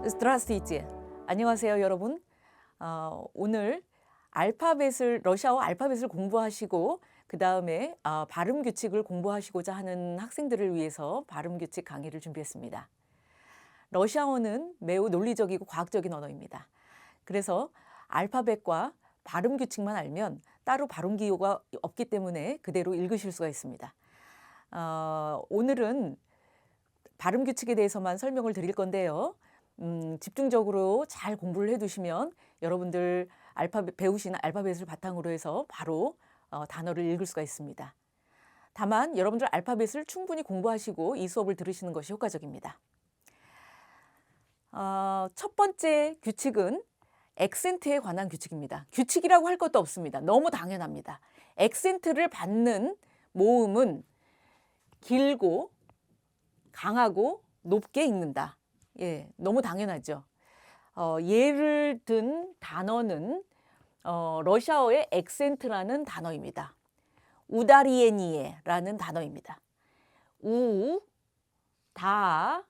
Здравствуйте. 안녕하세요, 여러분. 오늘 러시아어 알파벳을 공부하시고 그 다음에 발음 규칙을 공부하시고자 하는 학생들을 위해서 발음 규칙 강의를 준비했습니다. 러시아어는 매우 논리적이고 과학적인 언어입니다. 그래서 알파벳과 발음 규칙만 알면 따로 발음 기호가 없기 때문에 그대로 읽으실 수가 있습니다. 오늘은 발음 규칙에 대해서만 설명을 드릴 건데요. 집중적으로 잘 공부를 해두시면 여러분들 배우신 알파벳을 바탕으로 해서 바로 단어를 읽을 수가 있습니다. 다만 여러분들 알파벳을 충분히 공부하시고 이 수업을 들으시는 것이 효과적입니다. 첫 번째 규칙은 액센트에 관한 규칙입니다. 규칙이라고 할 것도 없습니다. 너무 당연합니다. 액센트를 받는 모음은 길고 강하고 높게 읽는다. 예, 너무 당연하죠. 예를 든 단어는 러시아어의 액센트라는 단어입니다. 우다리에니에라는 단어입니다. 우, 다,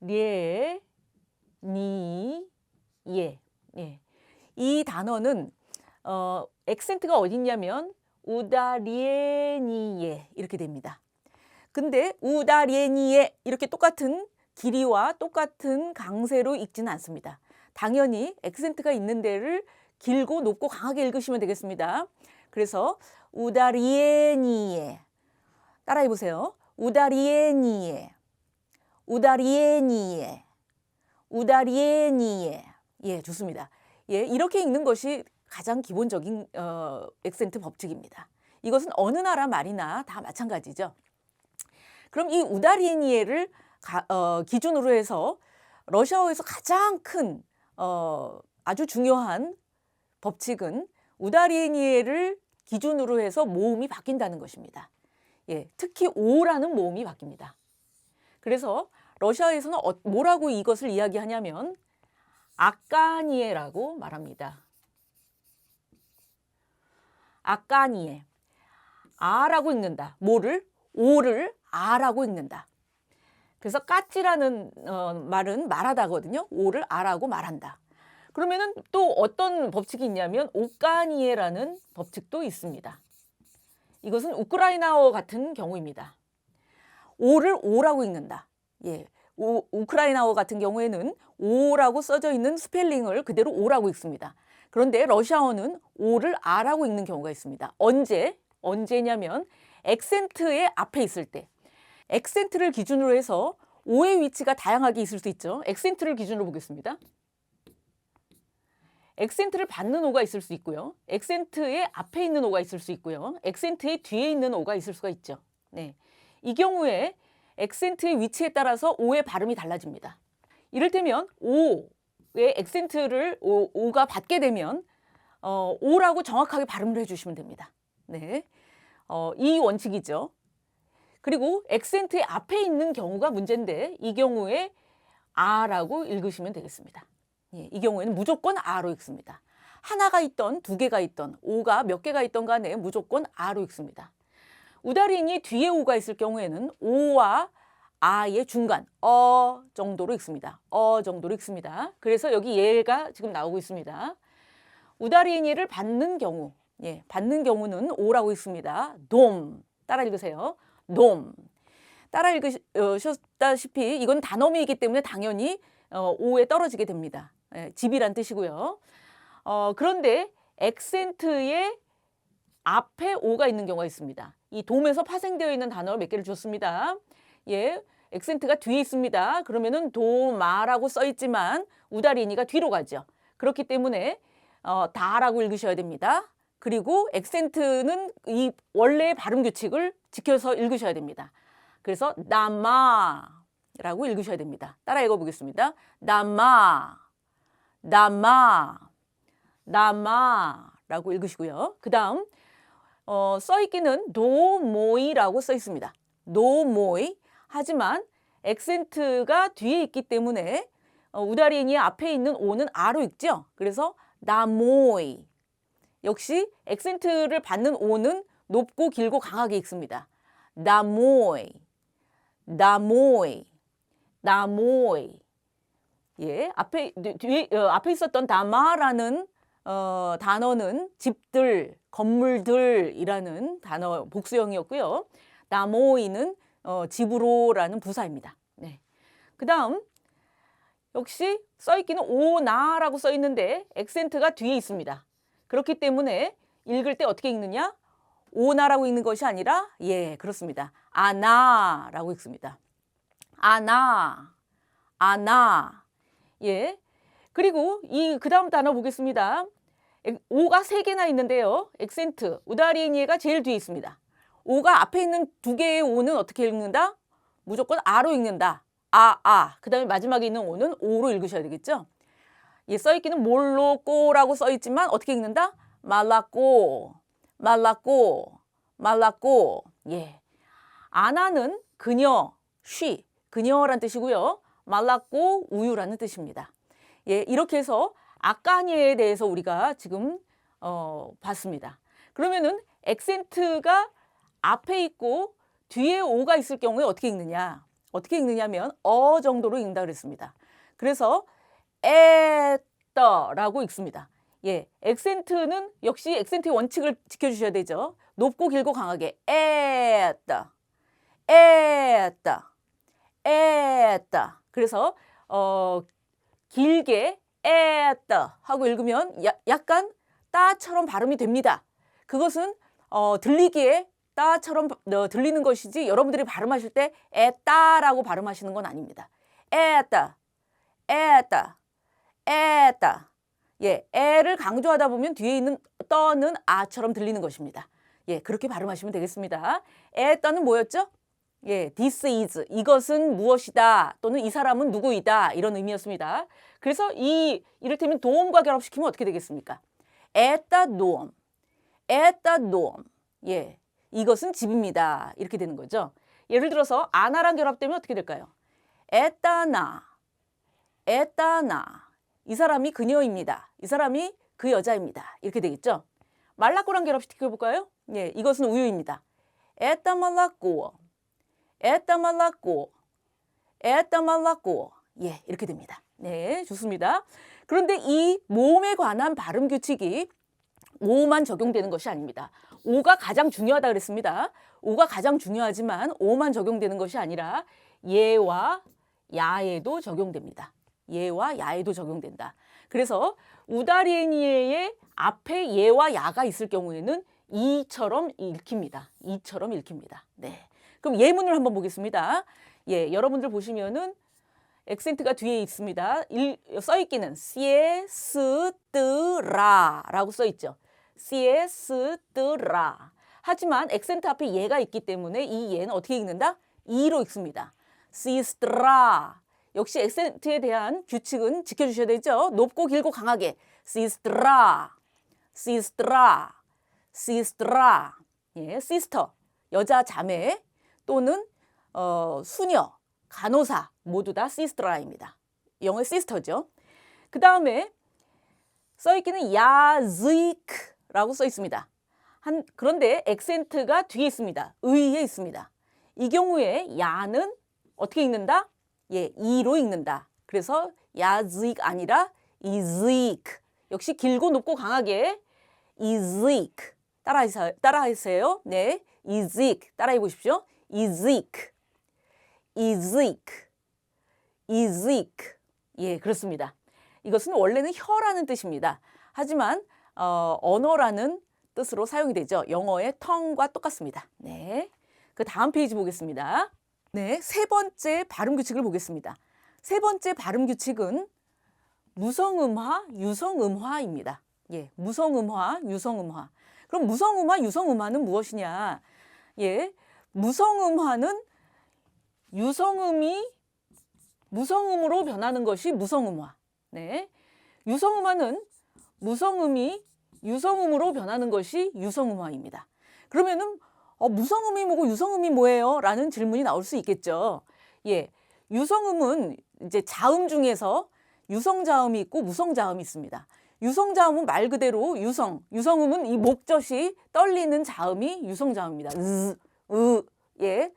리에, 니, 예. 예. 이 단어는 액센트가 어딨냐면 우다리에니에 이렇게 됩니다. 근데 우다리에니에 이렇게 똑같은 길이와 똑같은 강세로 읽지는 않습니다. 당연히 액센트가 있는 데를 길고 높고 강하게 읽으시면 되겠습니다. 그래서 우다리에니에 따라해 보세요. 우다리에니에 우다리에니에 우다리에니에 예, 좋습니다. 예, 이렇게 읽는 것이 가장 기본적인 액센트 법칙입니다. 이것은 어느 나라 말이나 다 마찬가지죠. 그럼 이 우다리에니에를 기준으로 해서 러시아어에서 가장 큰 아주 중요한 법칙은 우다리에니에를 기준으로 해서 모음이 바뀐다는 것입니다. 예, 특히 오라는 모음이 바뀝니다. 그래서 러시아에서는 뭐라고 이것을 이야기하냐면 아까니에라고 말합니다. 아까니에. 아라고 읽는다. 뭐를? 오를 아라고 읽는다. 그래서 까찌라는 말은 말하다거든요. 오를 아라고 말한다. 그러면은 또 어떤 법칙이 있냐면 오까니에라는 법칙도 있습니다. 이것은 우크라이나어 같은 경우입니다. 오를 오라고 읽는다. 예, 우크라이나어 같은 경우에는 오라고 써져 있는 스펠링을 그대로 오라고 읽습니다. 그런데 러시아어는 오를 아라고 읽는 경우가 있습니다. 언제냐면 액센트의 앞에 있을 때. 액센트를 기준으로 해서 오의 위치가 다양하게 있을 수 있죠. 액센트를 기준으로 보겠습니다. 액센트를 받는 오가 있을 수 있고요. 액센트의 앞에 있는 오가 있을 수 있고요. 액센트의 뒤에 있는 오가 있을 수가 있죠. 네. 이 경우에 액센트의 위치에 따라서 오의 발음이 달라집니다. 이를테면 오의 액센트를 오가 받게 되면 오라고 정확하게 발음을 해주시면 됩니다. 네. 이 원칙이죠. 그리고 액센트의 앞에 있는 경우가 문제인데 이 경우에 아라고 읽으시면 되겠습니다. 예, 이 경우에는 무조건 아로 읽습니다. 하나가 있던 두 개가 있던 오가 몇 개가 있던 간에 무조건 아로 읽습니다. 우다리니 뒤에 오가 있을 경우에는 오와 아의 중간 정도로 읽습니다. 정도로 읽습니다. 그래서 여기 얘가 지금 나오고 있습니다. 우다리니를 받는 경우, 예, 받는 경우는 오라고 읽습니다. 돔 따라 읽으세요. 돔. 따라 읽으셨다시피 이건 단어미이기 때문에 당연히 오에 떨어지게 됩니다. 예, 집이란 뜻이고요. 그런데 액센트의 앞에 오가 있는 경우가 있습니다. 이 돔에서 파생되어 있는 단어를 몇 개를 줬습니다. 예, 액센트가 뒤에 있습니다. 그러면은 도마라고 써 있지만 우다리니가 뒤로 가죠. 그렇기 때문에 다라고 읽으셔야 됩니다. 그리고 액센트는 이 원래의 발음 규칙을 지켜서 읽으셔야 됩니다. 그래서 나마라고 읽으셔야 됩니다. 따라 읽어보겠습니다. 나마, 나마, 나마라고 읽으시고요. 그 다음 써있기는 노모이라고 써 있습니다. 노모이. 하지만 액센트가 뒤에 있기 때문에 우다리니 앞에 있는 오는 아로 읽죠. 그래서 나모이. 역시 액센트를 받는 오는 높고 길고 강하게 읽습니다. 나모이, 나모이, 나모이. 예, 앞에 있었던 다마라는 단어는 집들, 건물들이라는 단어 복수형이었고요. 나모이는 집으로라는 부사입니다. 네. 그다음 역시 써있기는 오나라고 써 있는데 액센트가 뒤에 있습니다. 그렇기 때문에 읽을 때 어떻게 읽느냐? 오나라고 읽는 것이 아니라 예, 그렇습니다. 아나라고 읽습니다. 아나, 아나. 예. 그리고 이 그다음 단어 보겠습니다. 오가 3개나 있는데요. 액센트, 우다리에니에가 제일 뒤에 있습니다. 오가 앞에 있는 2개의 오는 어떻게 읽는다? 무조건 아로 읽는다. 그다음에 마지막에 있는 오는 오로 읽으셔야 되겠죠? 예, 써있기는 몰로꼬라고 써있지만 어떻게 읽는다? 말라꼬, 말라꼬, 말라꼬. 예. 아나는 그녀, 쉬, 그녀란 뜻이고요. 말라꼬, 우유라는 뜻입니다. 예, 이렇게 해서 아까니에 대해서 우리가 지금 봤습니다. 그러면은 액센트가 앞에 있고 뒤에 오가 있을 경우에 어떻게 읽느냐? 어떻게 읽느냐면 정도로 읽는다 그랬습니다. 그래서 에떠라고 읽습니다. 예, 액센트는 역시 액센트의 원칙을 지켜주셔야 되죠. 높고 길고 강하게 에떠, 에떠, 에떠. 그래서 길게 에떠 하고 읽으면 약간 따처럼 발음이 됩니다. 그것은 들리기에 따처럼 들리는 것이지 여러분들이 발음하실 때 에따라고 발음하시는 건 아닙니다. 에따, 에따, 에따. 예, 에를 강조하다 보면 뒤에 있는 떠는 아처럼 들리는 것입니다. 예, 그렇게 발음하시면 되겠습니다. 에따는 뭐였죠? 예, this is, 이것은 무엇이다 또는 이 사람은 누구이다 이런 의미였습니다. 그래서 이를테면 도움과 결합시키면 어떻게 되겠습니까? 에따 도움, 에따 도움. 예, 이것은 집입니다. 이렇게 되는 거죠. 예를 들어서 아나랑 결합되면 어떻게 될까요? 에따나, 에따나. 이 사람이 그녀입니다. 이 사람이 그 여자입니다. 이렇게 되겠죠. 말라꼬랑 결합시켜볼까요? 예, 이것은 우유입니다. 에따 말라꼬, 에따 말라꼬, 에따 말라꼬. 예, 이렇게 됩니다. 네, 좋습니다. 그런데 이 모음에 관한 발음 규칙이 오만 적용되는 것이 아닙니다. 오가 가장 중요하다 그랬습니다. 오가 가장 중요하지만 오만 적용되는 것이 아니라 예와 야에도 적용됩니다. 예와 야에도 적용된다. 그래서 우다리에니에의 앞에 예와 야가 있을 경우에는 이처럼 읽힙니다. 이처럼 읽힙니다. 네. 그럼 예문을 한번 보겠습니다. 예, 여러분들 보시면은 액센트가 뒤에 있습니다. 써있기는 시에스뜨라라고 써있죠. 시에스뜨라. 하지만 액센트 앞에 예가 있기 때문에 이 예는 어떻게 읽는다? 이로 읽습니다. 시스트라. 역시 액센트에 대한 규칙은 지켜주셔야 되죠. 높고 길고 강하게. 시스트라, 시스트라, 시스트라. 예, 시스터, 여자 자매 또는 수녀, 간호사 모두 다 시스트라입니다. 영어의 시스터죠. 그 다음에 써있기는 야즈이크라고 써 있습니다. 그런데 액센트가 뒤에 있습니다. 의에 있습니다. 이 경우에 야는 어떻게 읽는다? 예, 이로 읽는다. 그래서 야즈이크 아니라 이즈이크. 역시 길고 높고 강하게 이즈이크. 따라하세요. 네, 이즈이크. 따라해 보십시오. 이즈이크. 이즈이크. 이즈이크. 예, 그렇습니다. 이것은 원래는 혀라는 뜻입니다. 하지만 언어라는 뜻으로 사용이 되죠. 영어의 tongue과 똑같습니다. 네, 그 다음 페이지 보겠습니다. 네, 3번째 발음 규칙을 보겠습니다. 3번째 발음 규칙은 무성음화, 유성음화입니다. 예, 무성음화, 유성음화. 그럼 무성음화, 유성음화는 무엇이냐? 예, 무성음화는 유성음이 무성음으로 변하는 것이 무성음화. 네, 유성음화는 무성음이 유성음으로 변하는 것이 유성음화입니다. 그러면은 무성음이 뭐고 유성음이 뭐예요? 라는 질문이 나올 수 있겠죠. 예, 유성음은 이제 자음 중에서 유성자음이 있고 무성자음이 있습니다. 유성자음은 말 그대로 유성음은 이 목젖이 떨리는 자음이 유성자음입니다. 예,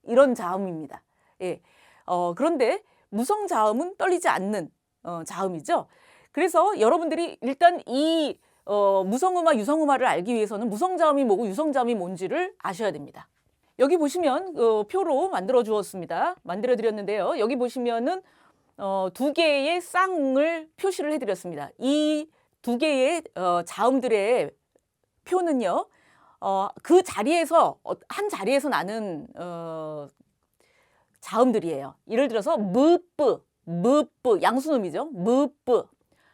이런 자음입니다. 예, 그런데 무성자음은 떨리지 않는 자음이죠. 그래서 여러분들이 일단 이 무성음화, 유성음화를 알기 위해서는 무성자음이 뭐고 유성자음이 뭔지를 아셔야 됩니다. 여기 보시면 표로 만들어 주었습니다. 만들어 드렸는데요. 여기 보시면은 두 개의 쌍을 표시를 해드렸습니다. 이 두 개의 자음들의 표는요, 그 자리에서 한 자리에서 나는 자음들이에요. 예를 들어서 무뿌, 무뿌 양순음이죠. 무뿌,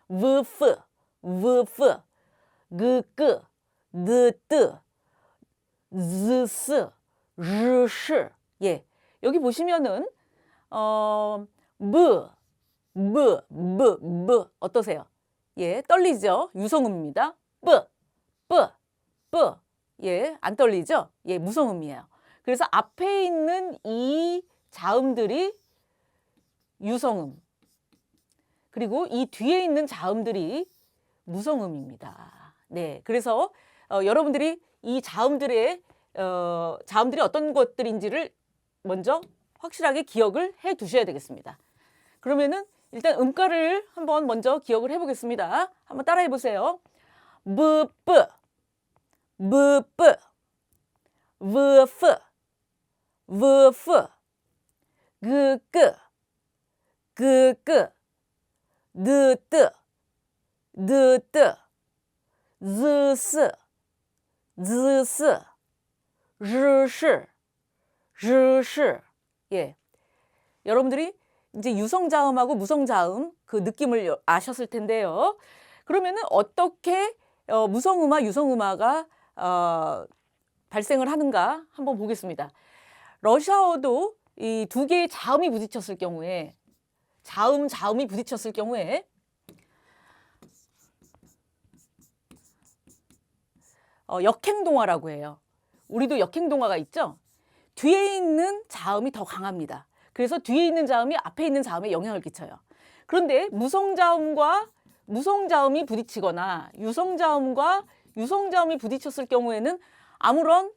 무프, 무프, 그끄, 느뜨, 즈스, 르시. 예, 여기 보시면은 어떠세요? 예, 떨리죠? 유성음입니다. 뿌, 뿌, 뿌. 예, 안 떨리죠? 예, 무성음이에요. 그래서 앞에 있는 이 자음들이 유성음, 그리고 이 뒤에 있는 자음들이 무성음입니다. 네, 그래서 여러분들이 이 자음들이 어떤 것들인지를 먼저 확실하게 기억을 해 두셔야 되겠습니다. 그러면은 일단 음가를 한번 먼저 기억을 해보겠습니다. 한번 따라해 보세요. 무뿌, 무뿌, 무프, 무프, 그끄, 그끄, 느뜨, 느뜨, 즈스, 즈스, 르시, 르시. 예, 여러분들이 이제 유성자음하고 무성자음 그 느낌을 아셨을 텐데요. 그러면은 어떻게 무성음화, 유성음화가 발생을 하는가 한번 보겠습니다. 러시아어도 이 두 개의 자음이 부딪혔을 경우에 자음이 부딪혔을 경우에 역행동화라고 해요. 우리도 역행동화가 있죠. 뒤에 있는 자음이 더 강합니다. 그래서 뒤에 있는 자음이 앞에 있는 자음에 영향을 끼쳐요. 그런데 무성자음과 무성자음이 부딪히거나 유성자음과 유성자음이 부딪혔을 경우에는 아무런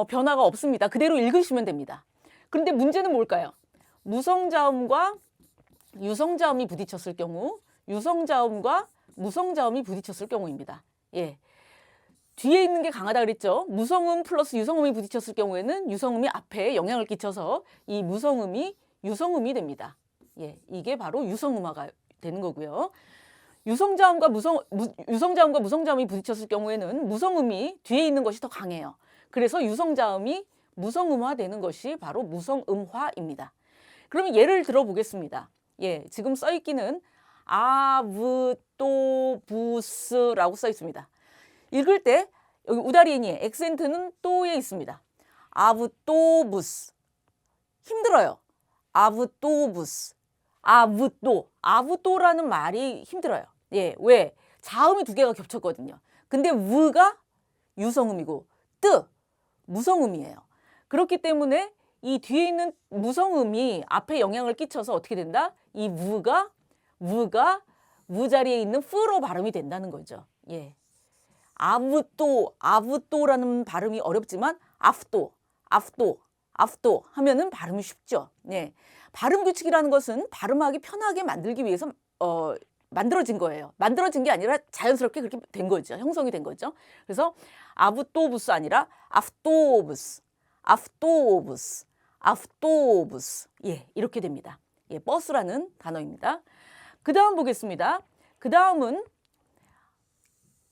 변화가 없습니다. 그대로 읽으시면 됩니다. 그런데 문제는 뭘까요? 무성자음과 유성자음이 부딪혔을 경우, 유성자음과 무성자음이 부딪혔을 경우입니다. 예. 뒤에 있는 게 강하다 그랬죠. 무성음 플러스 유성음이 부딪혔을 경우에는 유성음이 앞에 영향을 끼쳐서 이 무성음이 유성음이 됩니다. 예, 이게 바로 유성음화가 되는 거고요. 유성자음과 무성자음이 부딪혔을 경우에는 무성음이 뒤에 있는 것이 더 강해요. 그래서 유성자음이 무성음화 되는 것이 바로 무성음화입니다. 그러면 예를 들어 보겠습니다. 예, 지금 써 있기는 아브토부스라고 써 있습니다. 읽을 때 여기 우다리엔이 액센트는 또에 있습니다. 아브토부스. 힘들어요. 아브토부스. 아브토라는 말이 힘들어요. 예, 왜? 자음이 두 개가 겹쳤거든요. 근데 우가 유성음이고 뜨 무성음이에요. 그렇기 때문에 이 뒤에 있는 무성음이 앞에 영향을 끼쳐서 어떻게 된다? 이 우가 우 자리에 있는 프로 발음이 된다는 거죠. 예. 아브토라는 발음이 어렵지만 아프토 하면은 발음이 쉽죠. 네. 발음 규칙이라는 것은 발음하기 편하게 만들기 위해서 만들어진 거예요. 만들어진 게 아니라 자연스럽게 그렇게 된 거죠. 형성이 된 거죠. 그래서 아브토부스 아니라 아프토부스. 예, 이렇게 됩니다. 예, 버스라는 단어입니다. 그 다음 보겠습니다. 그 다음은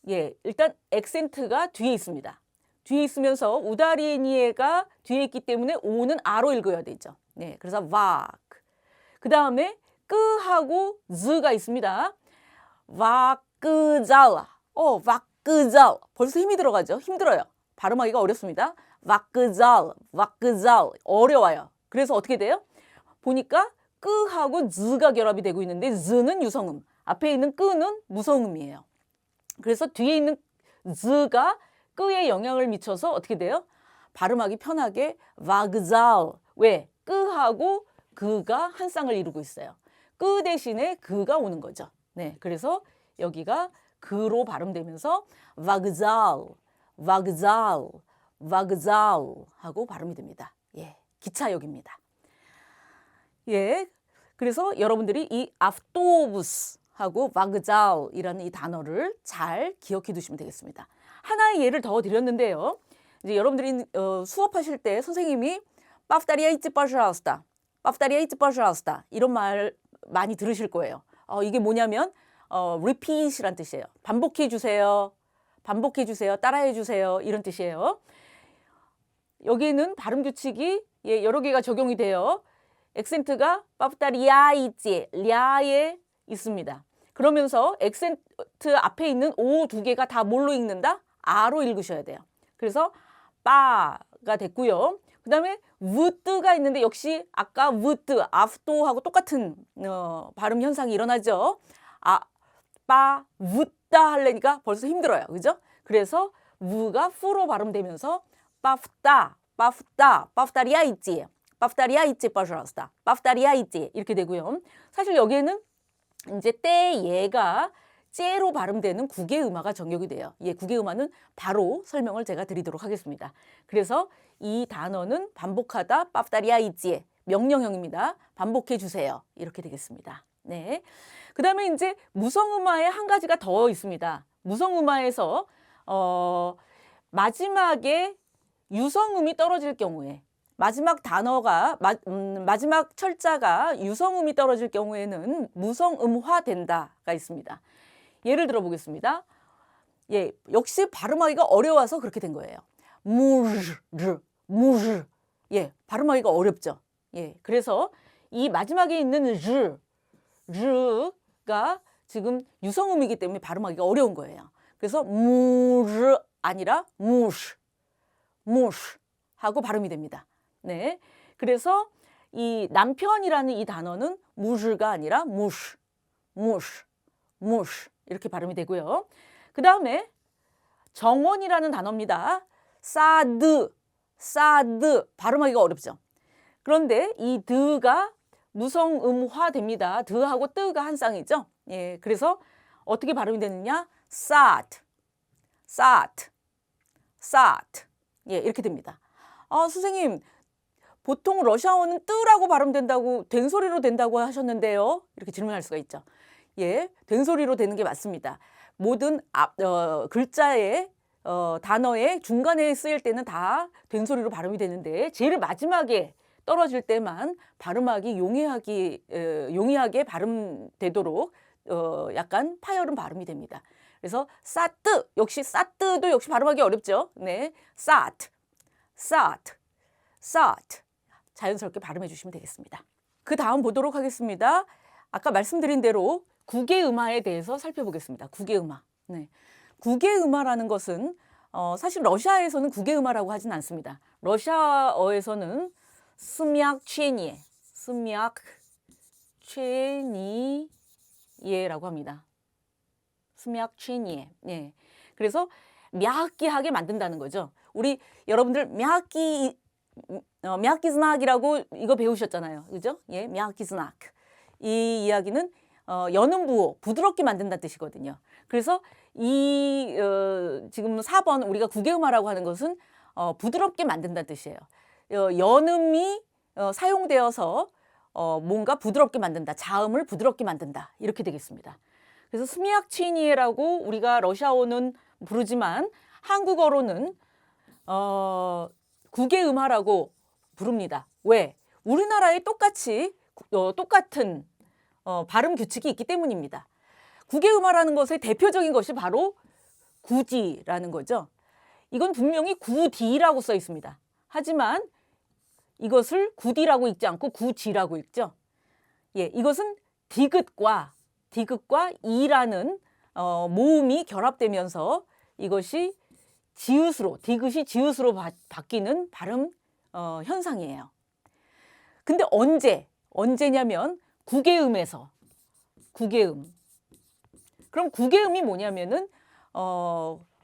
예, 일단 액센트가 뒤에 있습니다. 뒤에 있으면서 우다리에니에가 뒤에 있기 때문에 오는 아로 읽어야 되죠. 네, 그래서 왁. 그 다음에 끄하고 즈가 있습니다. 왁끄잘. 왁끄잘. 벌써 힘이 들어가죠. 힘들어요. 발음하기가 어렵습니다. 왁끄잘. 어려워요. 그래서 어떻게 돼요? 보니까 끄하고 즈가 결합이 되고 있는데 즈는 유성음, 앞에 있는 끄는 무성음이에요. 그래서 뒤에 있는 즈가 끄에 영향을 미쳐서 어떻게 돼요? 발음하기 편하게 왁잘. 왜? 끄하고 그가 한 쌍을 이루고 있어요. 끄 대신에 그가 오는 거죠. 네, 그래서 여기가 그로 발음되면서 왁잘 하고 발음이 됩니다. 예, 기차역입니다. 예. 그래서 여러분들이 이 아프토부스하고 바그잘이라는 이 단어를 잘 기억해 두시면 되겠습니다. 하나의 예를 더 드렸는데요. 이제 여러분들이 수업하실 때 선생님이 повторяйте, пожалуйста, повторяйте, пожалуйста 이런 말 많이 들으실 거예요. 이게 뭐냐면 repeat이란 뜻이에요. 반복해 주세요. 반복해 주세요. 따라해 주세요. 이런 뜻이에요. 여기에는 발음 규칙이 여러 개가 적용이 돼요. 액센트가 повторяйте, 랴에 있습니다. 그러면서 액센트 앞에 있는 오 두 개가 다 뭘로 읽는다? 아로 읽으셔야 돼요. 그래서 빠가 됐고요. 그 다음에 우뜨가 있는데 역시 아까 우뜨, 아프토하고 똑같은 발음 현상이 일어나죠. 빠, 웃다 하려니까 벌써 힘들어요. 그죠? 그래서 우가 후로 발음되면서 повта, повта, повторяйте, повторяйте, пожалуйста, повторяйте 이렇게 되고요. 사실 여기에는 이제 때예가 째로 발음되는 국외음화가 적용이 돼요. 국외음화는 바로 설명을 제가 드리도록 하겠습니다. 그래서 이 단어는 반복하다, повторяйте 명령형입니다. 반복해 주세요. 이렇게 되겠습니다. 네. 그 다음에 이제 무성음화에 한 가지가 더 있습니다. 무성음화에서 마지막에 유성음이 떨어질 경우에 마지막 단어가 마지막 철자가 유성음이 떨어질 경우에는 무성음화된다가 있습니다. 예를 들어 보겠습니다. 역시 발음하기가 어려워서 그렇게 된 거예요. 무르. 발음하기가 어렵죠. 그래서 이 마지막에 있는 르가 지금 유성음이기 때문에 발음하기가 어려운 거예요. 그래서 무르 아니라 무시 하고 발음이 됩니다. 네. 그래서 이 남편이라는 이 단어는 무르가 아니라 무시 이렇게 발음이 되고요. 그 다음에 정원이라는 단어입니다. 사드 발음하기가 어렵죠. 그런데 이 드가 무성음화 됩니다. 드하고 뜨가 한 쌍이죠. 그래서 어떻게 발음이 되느냐? 사트 이렇게 됩니다. 선생님 보통 러시아어는 뜨라고 발음된다고 된소리로 된다고 하셨는데요. 이렇게 질문할 수가 있죠. 된소리로 되는 게 맞습니다. 모든 글자의 단어의 중간에 쓰일 때는 다 된소리로 발음이 되는데 제일 마지막에 떨어질 때만 발음하기 용이하게 발음되도록 약간 파열음 발음이 됩니다. 그래서 사뜨 사뜨도 역시 발음하기 어렵죠. 네, 사트 자연스럽게 발음해 주시면 되겠습니다. 그 다음 보도록 하겠습니다. 아까 말씀드린 대로 국외음화에 대해서 살펴보겠습니다. 국외음화. 네. 국외음화라는 것은 사실 러시아에서는 국외음화라고 하진 않습니다. 러시아어에서는 스미악체니에라고 합니다. 스미악체니에. 그래서 미약기하게 만든다는 거죠. 우리 여러분들 미약기즈낙이라고 이거 배우셨잖아요. 그죠? 미약기즈낙. 이 이야기는 여는 부호, 부드럽게 만든다는 뜻이거든요. 그래서 이 지금 4번 우리가 국외음화라고 하는 것은 부드럽게 만든다는 뜻이에요. 연음이 사용되어서 뭔가 부드럽게 만든다. 자음을 부드럽게 만든다. 이렇게 되겠습니다. 그래서 스미약치니에라고 우리가 러시아어는 부르지만 한국어로는 국외음화라고 부릅니다. 왜? 우리나라에 똑같은 발음 규칙이 있기 때문입니다. 국외음화라는 것의 대표적인 것이 바로 구디라는 거죠. 이건 분명히 구디라고 써 있습니다. 하지만 이것을 구디라고 읽지 않고 구지라고 읽죠. 이것은 디귿과 이라는 모음이 결합되면서 이것이 디귿이 지읒으로 바뀌는 발음 현상이에요. 근데 언제냐면 국외음에서 국외음. 그럼 국외음이 뭐냐면은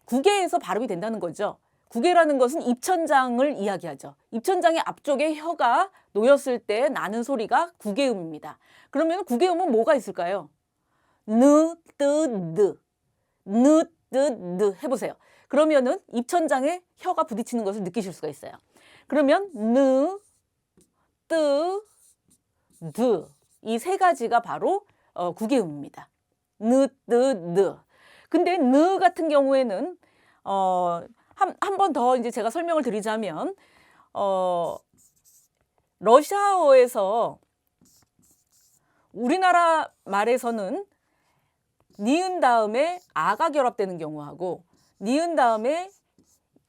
국외에서 발음이 된다는 거죠. 국외라는 것은 입천장을 이야기하죠. 입천장의 앞쪽에 혀가 놓였을 때 나는 소리가 국외음입니다. 그러면 국외음은 뭐가 있을까요? 느, 뜨, 느 해보세요. 그러면은 입천장에 혀가 부딪히는 것을 느끼실 수가 있어요. 그러면 느, 뜨, 드. 이 세 가지가 바로 구개음입니다. 느, 뜨, 느. 근데 느 같은 경우에는 한 번 더 이제 제가 설명을 드리자면 러시아어에서 우리나라 말에서는 니은 다음에 아가 결합되는 경우하고 니은 다음에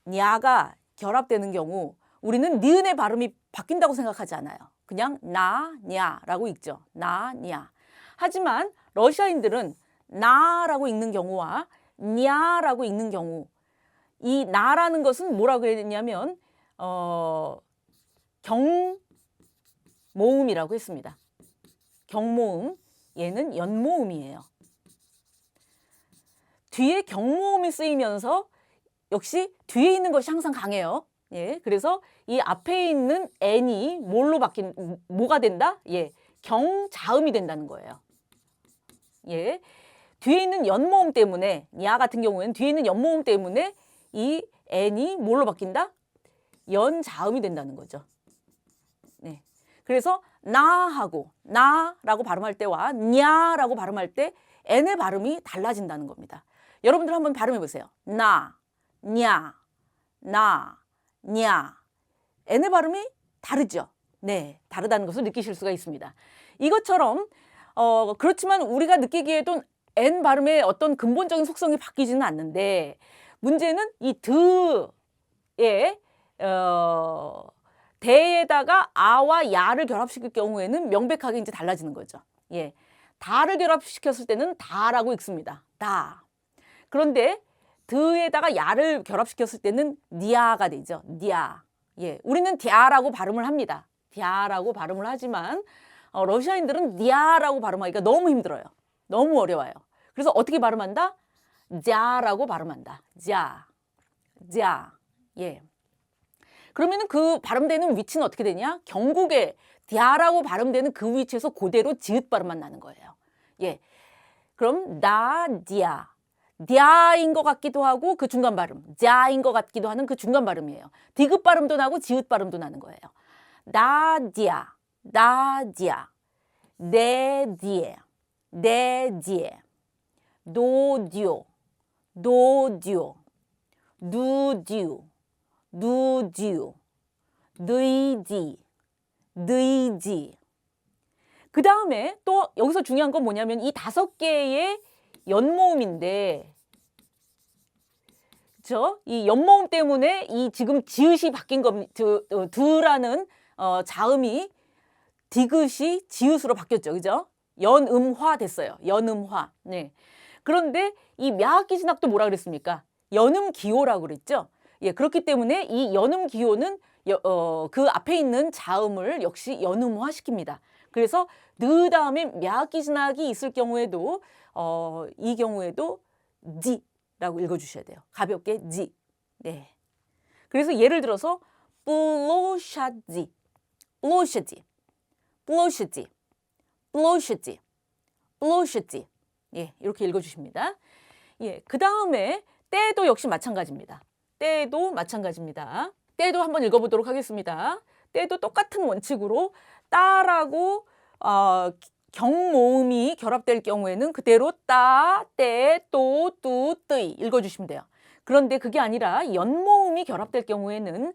냐가 결합되는 경우 우리는 니은의 발음이 바뀐다고 생각하지 않아요. 그냥 나, 냐라고 읽죠. 나, 냐. 하지만 러시아인들은 나라고 읽는 경우와 냐라고 읽는 경우 이 나라는 것은 뭐라고 했냐면 경모음이라고 했습니다. 경모음, 얘는 연모음이에요. 뒤에 경모음이 쓰이면서 역시 뒤에 있는 것이 항상 강해요. 예, 그래서 이 앞에 있는 n이 뭐가 된다? 예, 경자음이 된다는 거예요. 예, 뒤에 있는 연모음 때문에 야 같은 경우에는 뒤에 있는 연모음 때문에 이 n이 뭘로 바뀐다? 연자음이 된다는 거죠. 네, 그래서 나하고 나라고 발음할 때와 냐라고 발음할 때 n의 발음이 달라진다는 겁니다. 여러분들 한번 발음해 보세요. 나, 냐, 나, 냐. n의 발음이 다르죠. 네, 다르다는 것을 느끼실 수가 있습니다. 이것처럼 그렇지만 우리가 느끼기에도 n 발음의 어떤 근본적인 속성이 바뀌지는 않는데 문제는 이 드의 대에다가 아와 야를 결합시킬 경우에는 명백하게 이제 달라지는 거죠. 예, 다를 결합시켰을 때는 다라고 읽습니다. 다. 그런데 드에다가 야를 결합시켰을 때는 니아가 되죠. 니아. 예, 우리는 디아라고 발음을 합니다. 디아라고 발음을 하지만 러시아인들은 니아라고 발음하기가 너무 힘들어요. 너무 어려워요. 그래서 어떻게 발음한다? 자라고 발음한다. 자. 자. 예. 그러면은 그 발음되는 위치는 어떻게 되냐? 경국에 디아라고 발음되는 그 위치에서 그대로 지읒 발음만 나는 거예요. 예. 그럼 나, 디아. 디아인 것 같기도 하고 그 중간 발음, 자인 것 같기도 하는 그 중간 발음이에요. 디귿 발음도 나고 지읒 발음도 나는 거예요. 나, 디아, 나, 디아, 네, 디에, 네, 디에, 노, 디오, 노, 디오, 누, 디우, 누, 디우, 느이, 디, 느이, 디. 그 다음에 또 여기서 중요한 건 뭐냐면 이 5개의 연모음인데, 그렇죠? 이 연모음 때문에 이 지금 지읒이 바뀐 겁니다. 드라는 자음이 디귿이 지읒으로 바뀌었죠, 그죠? 연음화 됐어요. 연음화. 네. 그런데 이 мя악기 진학도 뭐라 그랬습니까? 연음 기호라고 그랬죠. 예, 그렇기 때문에 이 연음 기호는 그 앞에 있는 자음을 역시 연음화 시킵니다. 그래서 느 다음에 мя악기 진학이 있을 경우에도 이 경우에도 지라고 읽어주셔야 돼요. 가볍게 지. 네. 그래서 예를 들어서 플로샤지, 플로샤지, 플로샤지, 플로샤지, 플로샤지. 예, 이렇게 읽어주십니다. 예, 그 다음에 때도 역시 마찬가지입니다. 때도 마찬가지입니다. 때도 한번 읽어보도록 하겠습니다. 때도 똑같은 원칙으로 따라고 경모음이 결합될 경우에는 그대로 따, 때, 또, 뚜, 뜨이 읽어주시면 돼요. 그런데 그게 아니라 연모음이 결합될 경우에는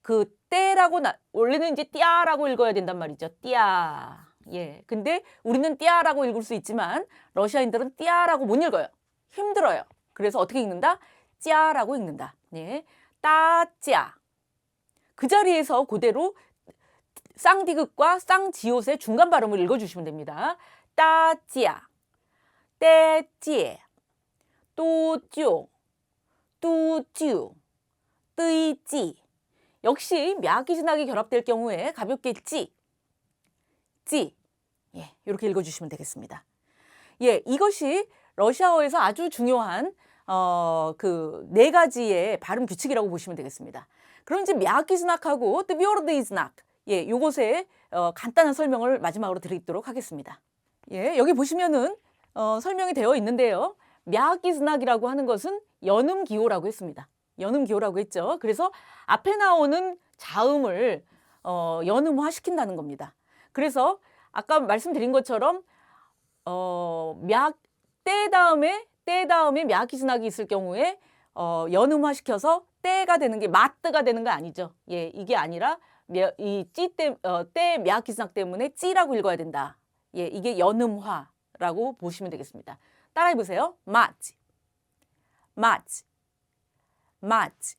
그 때라고 원래는 이제 띠아라고 읽어야 된단 말이죠. 띠아. 예. 근데 우리는 띠아라고 읽을 수 있지만 러시아인들은 띠아라고 못 읽어요. 힘들어요. 그래서 어떻게 읽는다? 찌아라고 읽는다. 예. 따찌아. 그 자리에서 그대로 쌍디귿과 쌍지읒의 중간 발음을 읽어주시면 됩니다. 따찌아, 떼찌에, 또쭈, 뚜쭈, 뜨이찌. 역시 мя악기 진학이 결합될 경우에 가볍게 찌, 예, 이렇게 읽어주시면 되겠습니다. 예, 이것이 러시아어에서 아주 중요한 그 4가지의 발음 규칙이라고 보시면 되겠습니다. 그럼 이제 мя악기 진학하고 뜨비오르드이 진학, 예, 요것의 간단한 설명을 마지막으로 드리도록 하겠습니다. 예, 여기 보시면은 설명이 되어 있는데요. мя악기 진학이라고 하는 것은 연음 기호라고 했습니다. 연음 기호라고 했죠. 그래서 앞에 나오는 자음을 연음화 시킨다는 겁니다. 그래서 아까 말씀드린 것처럼 때 다음에 미야키즈나기 있을 경우에 연음화 시켜서 때가 되는 게 마뜨가 되는 거 아니죠. 예, 이게 아니라 때 미야키즈나 때문에 찌라고 읽어야 된다. 예, 이게 연음화라고 보시면 되겠습니다. 따라해 보세요. 마치, 마치, 마치.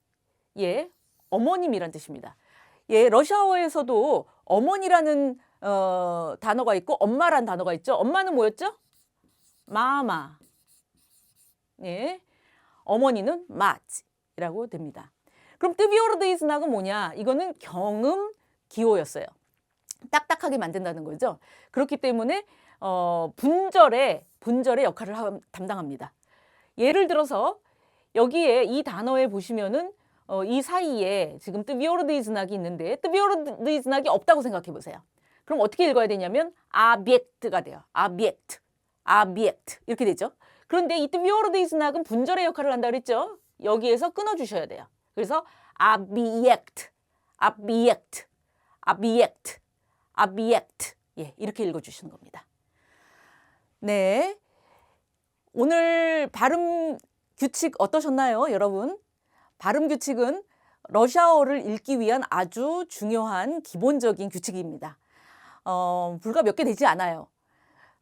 예, 어머님이란 뜻입니다. 예, 러시아어에서도 어머니라는 단어가 있고 엄마란 단어가 있죠. 엄마는 뭐였죠? 마마. 예, 어머니는 마치라고 됩니다. 그럼 뜨비오르드이즈나가 뭐냐? 이거는 경음 기호였어요. 딱딱하게 만든다는 거죠. 그렇기 때문에 분절의 역할을 담당합니다. 예를 들어서 여기에 이 단어에 보시면은 이 사이에 지금 뜨비오르드이즈나기 있는데 뜨비오르드이즈나기 없다고 생각해 보세요. 그럼 어떻게 읽어야 되냐면 아비եկ트가 돼요. 아비եկ트, 아비եկ트 이렇게 되죠. 그런데 이 뜨비오르드이즈나는 분절의 역할을 한다 그랬죠. 여기에서 끊어주셔야 돼요. 그래서 아비եկ트, 아비եկ트, 아비եկ트, 아비եկ트. 예, 이렇게 읽어주시는 겁니다. 네, 오늘 발음 규칙 어떠셨나요, 여러분? 발음 규칙은 러시아어를 읽기 위한 아주 중요한 기본적인 규칙입니다. 불과 몇 개 되지 않아요.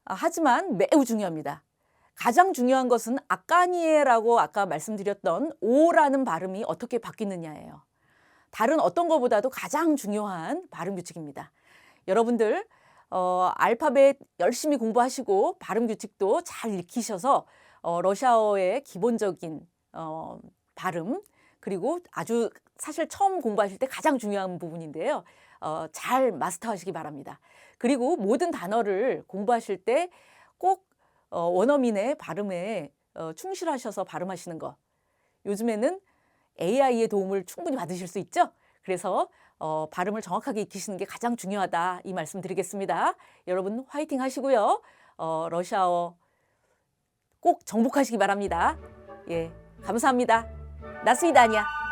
하지만 매우 중요합니다. 가장 중요한 것은 아까니에라고 아까 말씀드렸던 오라는 발음이 어떻게 바뀌느냐예요. 다른 어떤 것보다도 가장 중요한 발음 규칙입니다. 여러분들 알파벳 열심히 공부하시고 발음 규칙도 잘 익히셔서 러시아어의 기본적인 발음 그리고 아주 사실 처음 공부하실 때 가장 중요한 부분인데요. 잘 마스터하시기 바랍니다. 그리고 모든 단어를 공부하실 때 꼭 원어민의 발음에 충실하셔서 발음하시는 것. 요즘에는 AI의 도움을 충분히 받으실 수 있죠. 그래서 발음을 정확하게 익히시는 게 가장 중요하다 이 말씀 드리겠습니다. 여러분 화이팅 하시고요. 러시아어 꼭 정복하시기 바랍니다. 예, 감사합니다. 나스이다냐.